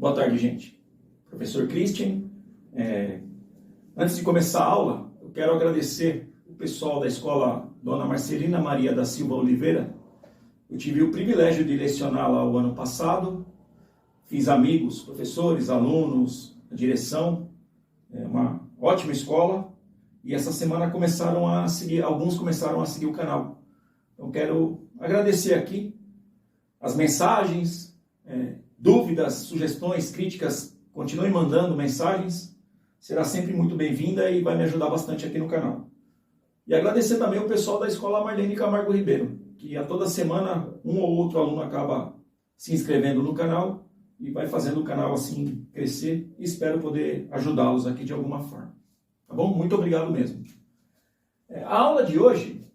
Boa tarde, gente. Professor Christian. Antes de começar a aula, eu quero agradecer o pessoal da escola Dona Marcelina Maria da Silva Oliveira. Eu tive o privilégio de lecionar lá o ano passado. Fiz amigos, professores, alunos, a direção. É uma ótima escola. E essa semana alguns começaram a seguir o canal. Então quero agradecer aqui as mensagens, dúvidas, sugestões, críticas. Continuem mandando mensagens. Será sempre muito bem-vinda e vai me ajudar bastante aqui no canal. E agradecer também o pessoal da Escola Marlene Camargo Ribeiro, que a toda semana um ou outro aluno acaba se inscrevendo no canal e vai fazendo o canal assim crescer. E espero poder ajudá-los aqui de alguma forma. Tá bom? Muito obrigado mesmo. A aula de hoje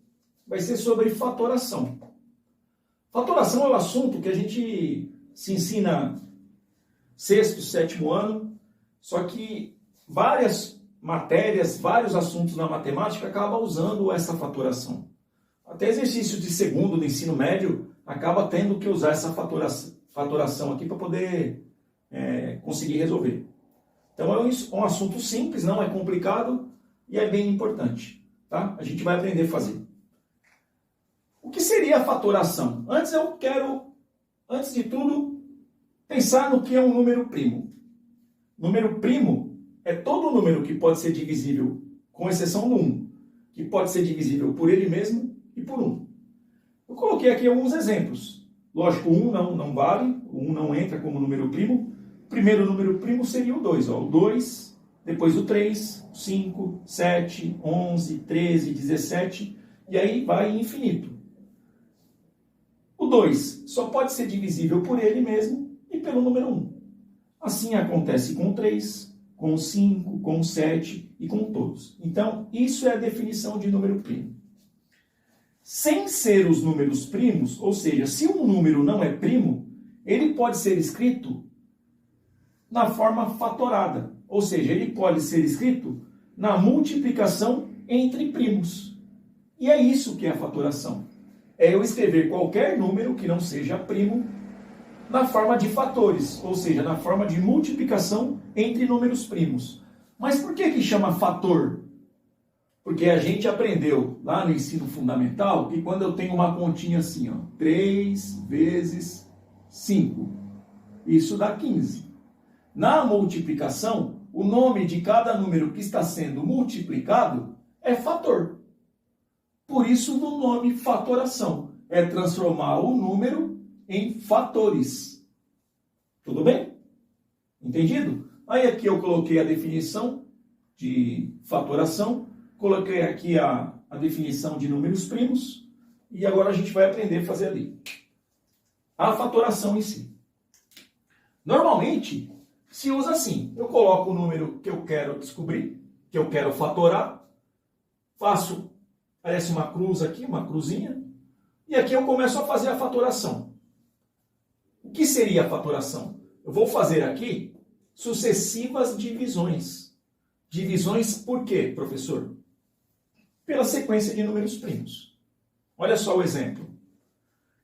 vai ser sobre fatoração. Fatoração é um assunto que a gente se ensina sexto, sétimo ano, só que várias matérias, vários assuntos na matemática acabam usando essa fatoração. Até exercício de segundo do ensino médio acaba tendo que usar essa fatoração aqui para poder conseguir resolver. Então é um assunto simples, não é complicado e é bem importante. Tá? A gente vai aprender a fazer. O que seria a fatoração? Antes de tudo, pensar no que é um número primo. Número primo é todo número que pode ser divisível, com exceção do 1, que pode ser divisível por ele mesmo e por 1. Eu coloquei aqui alguns exemplos. Lógico, o 1 não vale, o 1 não entra como número primo. O primeiro número primo seria o 2. O 2, depois o 3, 5, 7, 11, 13, 17, e aí vai infinito. O 2 só pode ser divisível por ele mesmo e pelo número 1. Assim acontece com o 3, com o 5, com o 7 e com todos. Então, isso é a definição de número primo. Sem ser os números primos, ou seja, se um número não é primo, ele pode ser escrito na forma fatorada. Ou seja, ele pode ser escrito na multiplicação entre primos. E é isso que é a fatoração. É eu escrever qualquer número que não seja primo na forma de fatores, ou seja, na forma de multiplicação entre números primos. Mas por que chama fator? Porque a gente aprendeu lá no ensino fundamental que quando eu tenho uma continha assim, 3 vezes 5, isso dá 15. Na multiplicação, o nome de cada número que está sendo multiplicado é fator. Por isso, no nome fatoração, é transformar o número em fatores. Tudo bem? Entendido? Aí aqui eu coloquei a definição de fatoração, coloquei aqui a definição de números primos, e agora a gente vai aprender a fazer ali a fatoração em si. Normalmente, se usa assim, eu coloco o número que eu quero descobrir, que eu quero fatorar, parece uma cruz aqui, uma cruzinha, e aqui eu começo a fazer a fatoração. O que seria a fatoração? Eu vou fazer aqui sucessivas divisões. Divisões por quê, professor? Pela sequência de números primos. Olha só o exemplo.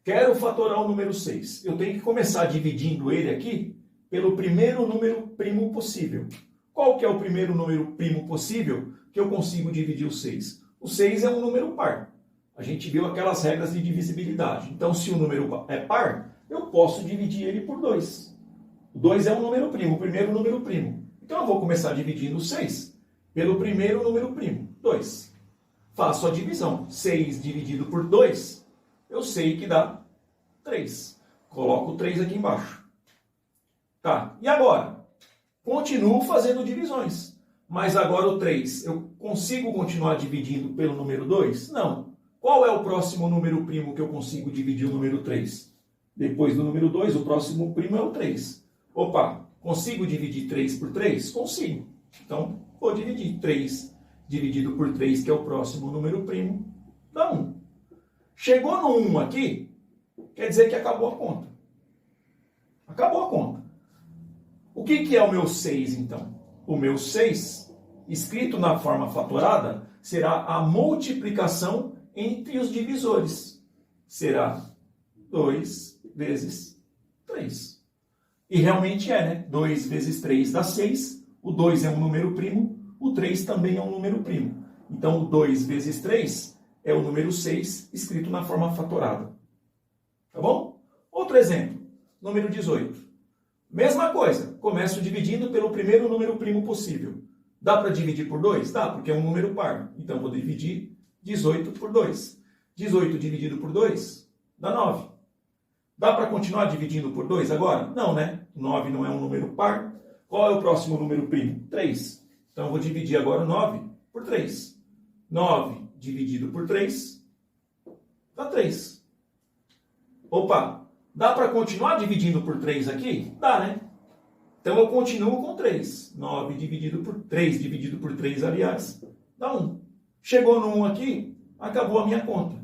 Quero fatorar o número 6. Eu tenho que começar dividindo ele aqui pelo primeiro número primo possível. Qual que é o primeiro número primo possível que eu consigo dividir o 6? O 6 é um número par. A gente viu aquelas regras de divisibilidade. Então, se o número é par, eu posso dividir ele por 2. O 2 é um número primo, o primeiro número primo. Então, eu vou começar dividindo o 6 pelo primeiro número primo, 2. Faço a divisão. 6 dividido por 2, eu sei que dá 3. Coloco o 3 aqui embaixo. Tá, e agora? Continuo fazendo divisões. Mas agora o 3, eu consigo continuar dividindo pelo número 2? Não. Qual é o próximo número primo que eu consigo dividir o número 3? Depois do número 2, o próximo primo é o 3. Opa, consigo dividir 3 por 3? Consigo. Então, vou dividir 3 dividido por 3, que é o próximo número primo, dá 1. Chegou no 1 aqui, quer dizer que acabou a conta. Acabou a conta. O que é o meu 6, então? O meu 6, escrito na forma fatorada, será a multiplicação entre os divisores. Será 2 vezes 3. E realmente é, né? 2 vezes 3 dá 6, o 2 é um número primo, o 3 também é um número primo. Então, o 2 vezes 3 é o número 6, escrito na forma fatorada. Tá bom? Outro exemplo, número 18. Mesma coisa, começo dividindo pelo primeiro número primo possível. Dá para dividir por 2? Dá, porque é um número par. Então, vou dividir 18 por 2. 18 dividido por 2 dá 9. Dá para continuar dividindo por 2 agora? Não, né? 9 não é um número par. Qual é o próximo número primo? 3. Então, eu vou dividir agora 9 por 3. 9 dividido por 3 dá 3. Opa, dá para continuar dividindo por 3 aqui? Dá, né? Então, eu continuo com 3. 9 dividido por 3, dividido por 3, aliás, dá 1. Chegou no 1 aqui, acabou a minha conta.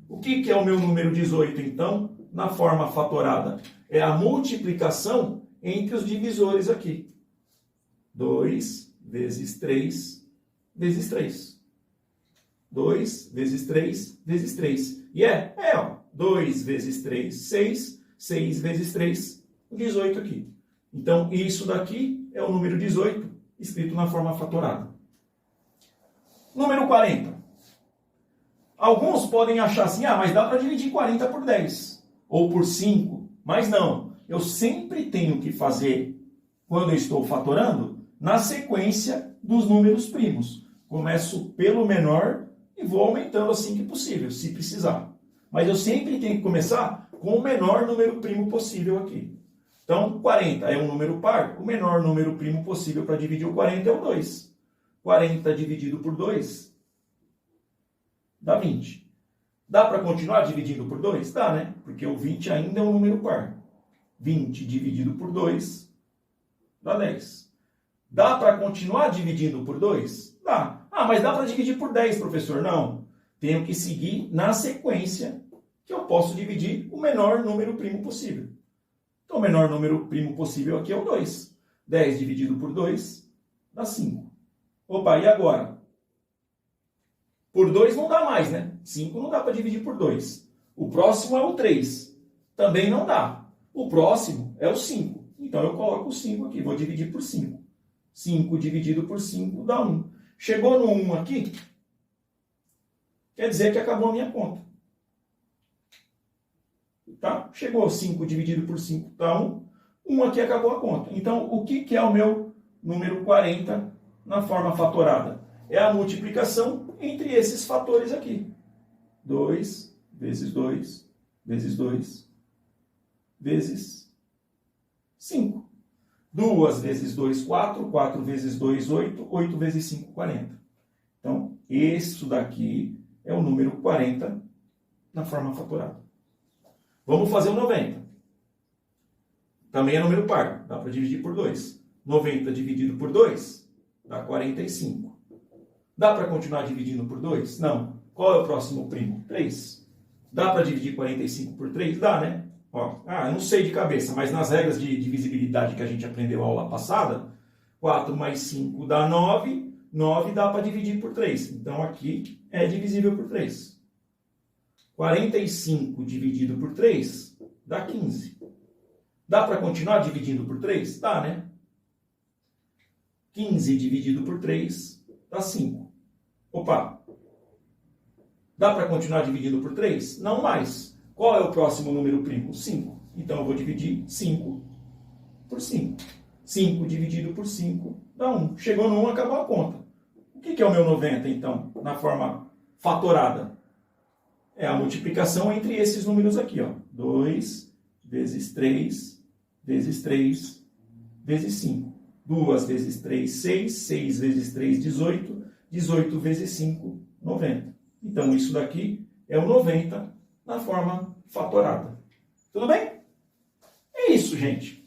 O que é o meu número 18, então, na forma fatorada? É a multiplicação entre os divisores aqui. 2 vezes 3 vezes 3. 2 vezes 3 vezes 3. E ó. 2 vezes 3, 6. 6 vezes 3, 18 aqui. Então, isso daqui é o número 18, escrito na forma fatorada. Número 40. Alguns podem achar assim, mas dá para dividir 40 por 10. Ou por 5. Mas não. Eu sempre tenho que fazer, quando eu estou fatorando, na sequência dos números primos. Começo pelo menor e vou aumentando assim que possível, se precisar. Mas eu sempre tenho que começar com o menor número primo possível aqui. Então, 40 é um número par, o menor número primo possível para dividir o 40 é o 2. 40 dividido por 2 dá 20. Dá para continuar dividindo por 2? Dá, né? Porque o 20 ainda é um número par. 20 dividido por 2 dá 10. Dá para continuar dividindo por 2? Dá. Mas dá para dividir por 10, professor? Não. Tenho que seguir na sequência que eu posso dividir o menor número primo possível. Então, o menor número primo possível aqui é o 2. 10 dividido por 2 dá 5. Opa, e agora? Por 2 não dá mais, né? 5 não dá para dividir por 2. O próximo é o 3. Também não dá. O próximo é o 5. Então, eu coloco o 5 aqui. Vou dividir por 5. 5 dividido por 5 dá 1. Chegou no 1 aqui, quer dizer que acabou a minha conta. Tá? Chegou 5 dividido por 5 dá 1. 1 aqui acabou a conta. Então, o que é o meu número 40 na forma fatorada? É a multiplicação entre esses fatores aqui. 2 vezes 2 vezes 2 vezes 5. 2 vezes 2, 4. 4 vezes 2, 8. 8 vezes 5, 40. Então, isso daqui é o número 40 na forma fatorada. Vamos fazer o 90. Também é número par. Dá para dividir por 2. 90 dividido por 2 dá 45. Dá para continuar dividindo por 2? Não. Qual é o próximo primo? 3. Dá para dividir 45 por 3? Dá, né? Eu não sei de cabeça, mas nas regras de divisibilidade que a gente aprendeu na aula passada, 4 mais 5 dá 9. 9 dá para dividir por 3. Então, aqui é divisível por 3. 45 dividido por 3 dá 15. Dá para continuar dividindo por 3? Dá, né? 15 dividido por 3 dá 5. Opa! Dá para continuar dividindo por 3? Não mais. Qual é o próximo número primo? 5. Então, eu vou dividir 5 por 5. 5 dividido por 5 dá 1. Chegou no 1, acabou a conta. O que é o meu 90, então, na forma fatorada? É a multiplicação entre esses números aqui, ó. 2 vezes 3 vezes 3 vezes 5. 2 vezes 3, 6. 6 vezes 3, 18. 18 vezes 5, 90. Então, isso daqui é o 90 na forma fatorada. Tudo bem? É isso, gente.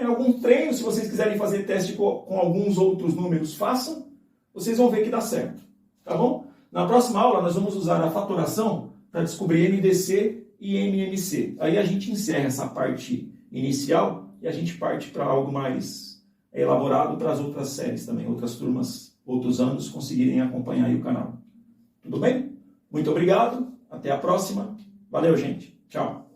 Algum treino, se vocês quiserem fazer teste com alguns outros números, façam. Vocês vão ver que dá certo. Tá bom? Na próxima aula, nós vamos usar a fatoração para descobrir MDC e MMC. Aí a gente encerra essa parte inicial e a gente parte para algo mais elaborado para as outras séries também, outras turmas, outros anos conseguirem acompanhar aí o canal. Tudo bem? Muito obrigado. Até a próxima. Valeu, gente. Tchau.